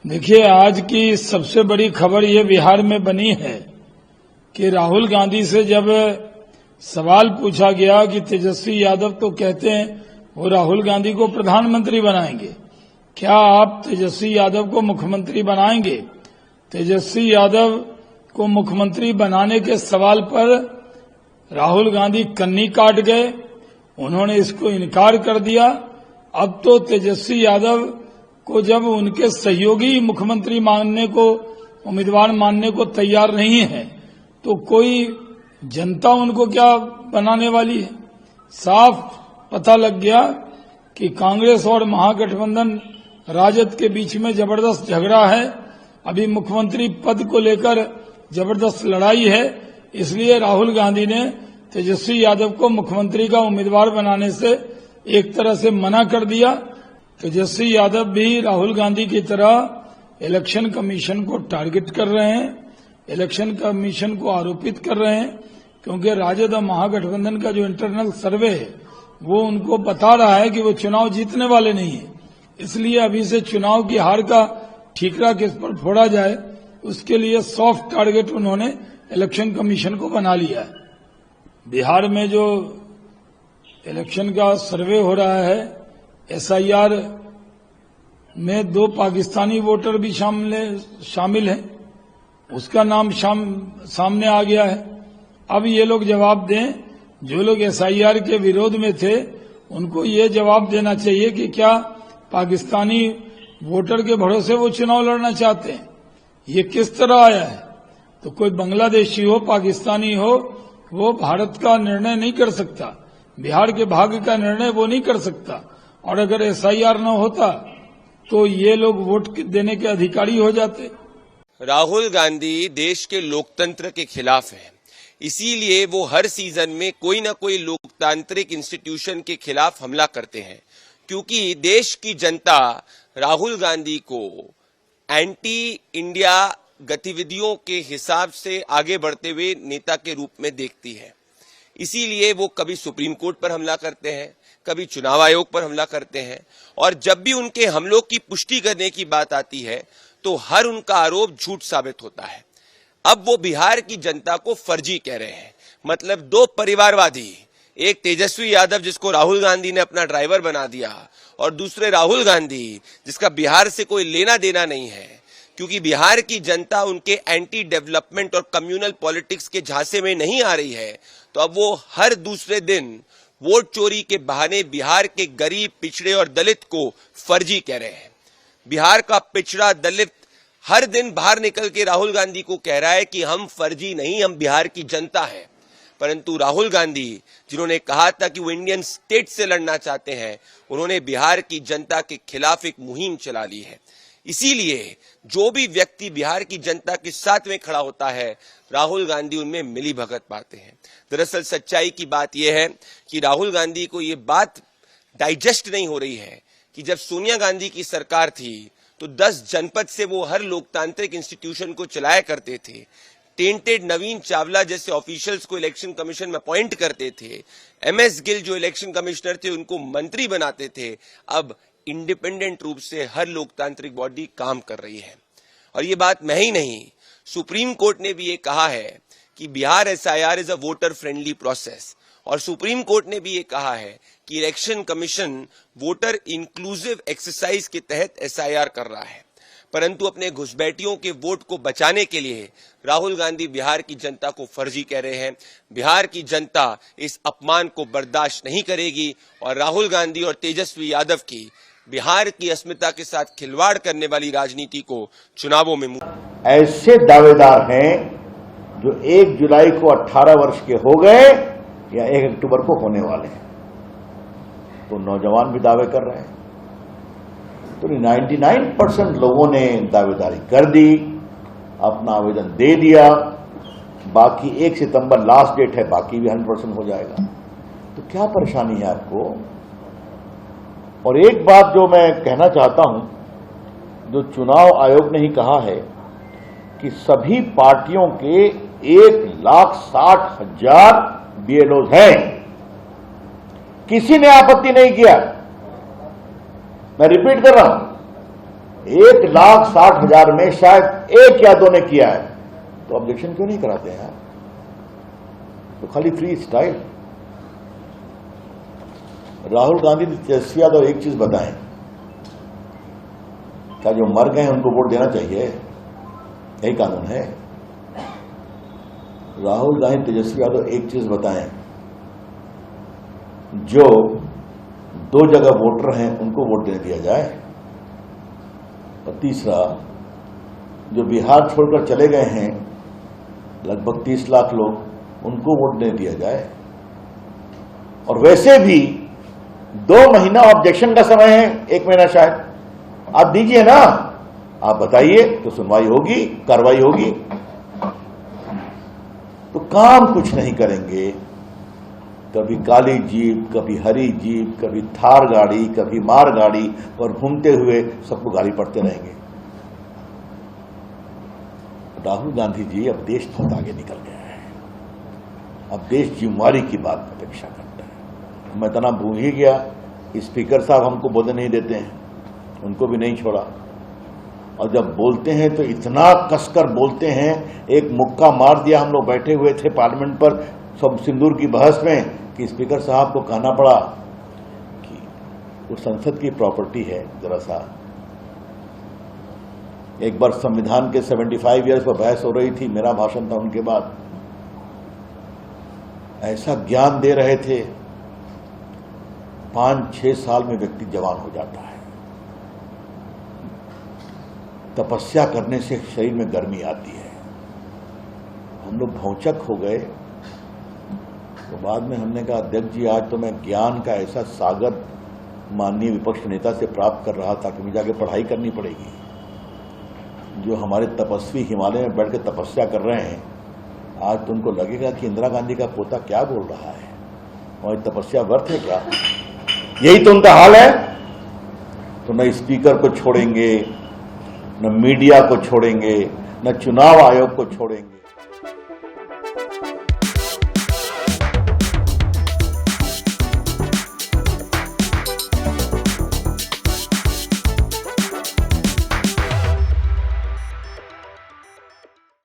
देखिए, आज की सबसे बड़ी खबर ये बिहार में बनी है कि राहुल गांधी से जब सवाल पूछा गया कि तेजस्वी यादव तो कहते हैं वो राहुल गांधी को प्रधानमंत्री बनाएंगे, क्या आप तेजस्वी यादव को मुख्यमंत्री बनाएंगे? तेजस्वी यादव को मुख्यमंत्री बनाने के सवाल पर राहुल गांधी कन्नी काट गए, उन्होंने इसको इनकार कर दिया। अब तो तेजस्वी यादव को जब उनके सहयोगी मुख्यमंत्री मानने को, उम्मीदवार मानने को तैयार नहीं है, तो कोई जनता उनको क्या बनाने वाली है? साफ पता लग गया कि कांग्रेस और महागठबंधन राजद के बीच में जबरदस्त झगड़ा है। अभी मुख्यमंत्री पद को लेकर जबरदस्त लड़ाई है। इसलिए राहुल गांधी ने तेजस्वी यादव को मुख्यमंत्री का उम्मीदवार बनाने से एक तरह से मना कर दिया। तेजस्वी यादव भी राहुल गांधी की तरह इलेक्शन कमीशन को टारगेट कर रहे हैं, इलेक्शन कमीशन को आरोपित कर रहे हैं, क्योंकि राजद और महागठबंधन का जो इंटरनल सर्वे है वो उनको बता रहा है कि वो चुनाव जीतने वाले नहीं है। इसलिए अभी से चुनाव की हार का ठीकरा किस पर फोड़ा जाए, उसके लिए सॉफ्ट टारगेट उन्होंने इलेक्शन कमीशन को बना लिया है। बिहार में जो इलेक्शन का सर्वे हो रहा है, एसआईआर में 2 पाकिस्तानी वोटर भी शामिल हैं, उसका नाम सामने आ गया है। अब ये लोग जवाब दें, जो लोग एसआईआर के विरोध में थे उनको ये जवाब देना चाहिए कि क्या पाकिस्तानी वोटर के भरोसे वो चुनाव लड़ना चाहते हैं? ये किस तरह आया है? तो कोई बांग्लादेशी हो, पाकिस्तानी हो, वो भारत का निर्णय नहीं कर सकता, बिहार के भाग्य का निर्णय वो नहीं कर सकता। और अगर एसआईआर न होता तो ये लोग वोट देने के अधिकारी हो जाते। राहुल गांधी देश के लोकतंत्र के खिलाफ है, इसीलिए वो हर सीजन में कोई ना कोई लोकतांत्रिक इंस्टीट्यूशन के खिलाफ हमला करते हैं, क्योंकि देश की जनता राहुल गांधी को एंटी इंडिया गतिविधियों के हिसाब से आगे बढ़ते हुए नेता के रूप में देखती है। इसीलिए वो कभी सुप्रीम कोर्ट पर हमला करते हैं, कभी चुनाव आयोग पर हमला करते हैं, और जब भी उनके हमलों की पुष्टि करने की बात आती है तो हर उनका आरोप झूठ साबित होता है। अब वो बिहार की जनता को फर्जी कह रहे हैं, मतलब 2 परिवारवादी, एक तेजस्वी यादव जिसको राहुल गांधी ने अपना ड्राइवर बना दिया, और दूसरे राहुल गांधी जिसका बिहार से कोई लेना देना नहीं है, क्योंकि बिहार की जनता उनके एंटी डेवलपमेंट और कम्युनल पॉलिटिक्स के झांसे में नहीं आ रही है। तो अब वो हर दूसरे दिन वोट चोरी के बहाने बिहार के गरीब, पिछड़े और दलित को फर्जी कह रहे हैं। बिहार का पिछड़ा दलित हर दिन बाहर निकल के राहुल गांधी को कह रहा है कि हम फर्जी नहीं, हम बिहार की जनता है। परंतु राहुल गांधी, जिन्होंने कहा था कि वो इंडियन स्टेट से लड़ना चाहते हैं, उन्होंने बिहार की जनता के खिलाफ एक मुहिम चला ली है। इसीलिए जो भी व्यक्ति बिहार की जनता के साथ में खड़ा होता है, राहुल गांधी उनमें मिली भगत पाते हैं। दरअसल सच्चाई की बात यह है कि राहुल गांधी को ये बात डाइजेस्ट नहीं हो रही है कि जब सोनिया गांधी की सरकार थी तो 10 जनपद से वो हर लोकतांत्रिक इंस्टीट्यूशन को चलाया करते थे। टेंटेड नवीन चावला जैसे ऑफिशियल्स को इलेक्शन कमीशन में अपॉइंट करते थे। MS गिल जो इलेक्शन कमिश्नर थे उनको मंत्री बनाते थे। अब इंडिपेंडेंट रूप से हर लोकतांत्रिक बॉडी काम कर रही है। और ये बात मैं ही नहीं, सुप्रीम कोर्ट ने भी ये कहा है कि Bihar SIR is a voter friendly process, और सुप्रीम कोर्ट ने भी ये कहा है कि election commission voter inclusive exercise के तहत एसआईआर कर रहा है। परंतु अपने घुसपैठियों के वोट को बचाने के लिए राहुल गांधी बिहार की जनता को फर्जी कह रहे हैं। बिहार की जनता इस अपमान को बर्दाश्त नहीं करेगी और राहुल गांधी और तेजस्वी यादव की बिहार की अस्मिता के साथ खिलवाड़ करने वाली राजनीति को चुनावों में ऐसे दावेदार हैं जो 1 जुलाई को 18 वर्ष के हो गए या 1 अक्टूबर को होने वाले हैं, तो नौजवान भी दावे कर रहे हैं। तो 99% लोगों ने दावेदारी कर दी, अपना आवेदन दे दिया। बाकी 1 सितंबर लास्ट डेट है, बाकी भी 100% हो जाएगा। तो क्या परेशानी है आपको? और एक बात जो मैं कहना चाहता हूं, जो चुनाव आयोग ने ही कहा है कि सभी पार्टियों के 1,60,000 BLOs हैं, किसी ने आपत्ति नहीं किया। मैं रिपीट कर रहा हूं, 1,60,000 में शायद एक या दो ने किया है, तो ऑब्जेक्शन क्यों नहीं कराते हैं? तो खाली फ्री स्टाइल। राहुल गांधी, तेजस्वी यादव एक चीज बताएं, क्या जो मर गए हैं उनको वोट देना चाहिए? यही कानून है। राहुल गांधी, तेजस्वी यादव एक चीज बताएं, जो 2 जगह वोटर हैं उनको वोट देने दिया जाए, और तीसरा जो बिहार छोड़कर चले गए हैं लगभग 30 लाख लोग, उनको वोट देने दिया जाए। और वैसे भी 2 महीना ऑब्जेक्शन का समय है, 1 महीना शायद, आप दीजिए ना, आप बताइए तो सुनवाई होगी, कार्रवाई होगी। तो काम कुछ नहीं करेंगे, कभी काली जीप, कभी हरी जीप, कभी थार गाड़ी, कभी मार गाड़ी और घूमते हुए सबको गाली पड़ते रहेंगे। राहुल गांधी जी, अब देश बहुत आगे निकल गया है, अब देश जिम्मेवारी की बात अपेक्षा करता है। मैं इतना भूल ही गया, स्पीकर साहब हमको बोलने नहीं देते हैं, उनको भी नहीं छोड़ा, और जब बोलते हैं तो इतना कसकर बोलते हैं। एक मुक्का मार दिया, हम लोग बैठे हुए थे पार्लियामेंट पर सब सिंदूर की बहस में, कि स्पीकर साहब को कहना पड़ा कि वो संसद की प्रॉपर्टी है, जरा सा। एक बार संविधान के 75 ईयर्स पर बहस हो रही थी, मेरा भाषण था उनके बाद, ऐसा ज्ञान दे रहे थे, 5-6 साल में व्यक्ति जवान हो जाता है। तपस्या करने से शरीर में गर्मी आती है। हम लोग भौचक हो गए, तो बाद में हमने कहा, अध्यक्ष जी, आज तो मैं ज्ञान का ऐसा सागर माननीय विपक्ष नेता से प्राप्त कर रहा था कि मुझे जाके पढ़ाई करनी पड़ेगी। जो हमारे तपस्वी हिमालय में बैठ के तपस्या कर रहे हैं, आज तो उनको लगेगा कि इंदिरा गांधी का पोता क्या बोल रहा है, और तपस्या व्यर्थ है क्या? यही तो उनका हाल है। तो न स्पीकर को छोड़ेंगे, न मीडिया को छोड़ेंगे, न चुनाव आयोग को छोड़ेंगे।